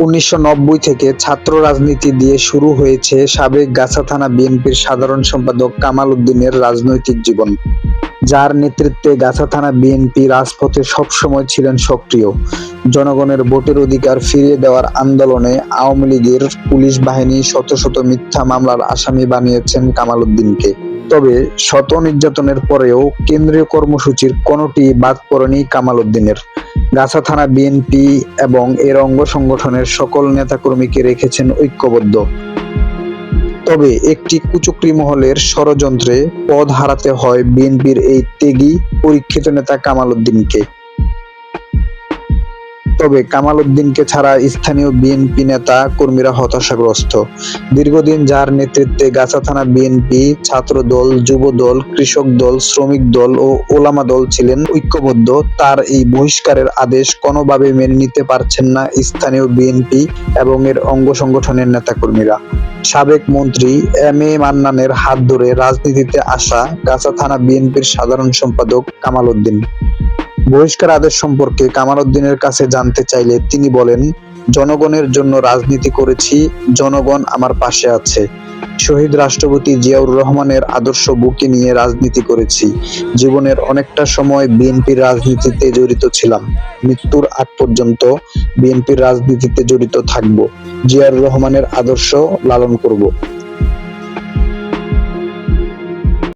১৯৯০ থেকে ছাত্র রাজনীতি দিয়ে শুরু হয়েছে সাবেক গাছা থানা বিএনপির সাধারণ সম্পাদক কামাল উদ্দিনের রাজনৈতিক জীবন। যার নেতৃত্বে গাছা থানা বিএনপি রাজপথে সবসময় ছিলেন সক্রিয়। জনগণের ভোটের অধিকার ফিরিয়ে দেওয়ার আন্দোলনে আওয়ামী লীগের পুলিশ বাহিনী শত শত মিথ্যা মামলার আসামি বানিয়েছেন কামাল উদ্দিনকে। তবে শত নির্যাতনের পরেও কেন্দ্রীয় কর্মসূচির কোনোটি বাদ পড়েনি কামাল উদ্দিনের। গাছা থানা বিএনপি এবং এর অঙ্গ সংগঠনের সকল নেতাকর্মীকে রেখেছেন ঐক্যবদ্ধ। তবে একটি কুচক্রী মহলের ষড়যন্ত্রে পদ হারাতে হয় বিএনপির এই ত্যাগী পরীক্ষিত নেতা কামাল উদ্দিনকে। তবে কামাল উদ্দিনকে ছাড়া স্থানীয় বিএনপি নেতা কর্মীরা হতাশাগ্রস্ত। দীর্ঘদিন যার নেতৃত্বে গাছা থানা বিএনপি ছাত্র দল, যুব দল, কৃষক দল, শ্রমিক দল ও ওলামা দল ছিলেন ঐক্যবদ্ধ, তার এই বহিষ্কারের আদেশ কোনোভাবে মেনে নিতে পারছেন না স্থানীয় বিএনপি এবং এর অঙ্গ সংগঠনের নেতাকর্মীরা। সাবেক মন্ত্রী এম এ মান্নানের হাত ধরে রাজনীতিতে আসা গাছা থানা বিএনপির সাধারণ সম্পাদক কামাল উদ্দিন বহিষ্কার আদেশ সম্পর্কে কামাল উদ্দিনের কাছে জানতে চাইলে তিনি বলেন, জনগণের জন্য রাজনীতি করেছি, জনগণ আমার পাশে আছে। শহীদ রাষ্ট্রপতি জিয়াউর রহমানের আদর্শ বুকে নিয়ে রাজনীতি করেছি। জীবনের অনেকটা সময় বিএনপির রাজনীতিতে জড়িত ছিলাম। মৃত্যুর আগ পর্যন্ত বিএনপির রাজনীতিতে জড়িত থাকব। জিয়াউর রহমানের আদর্শ লালন করব।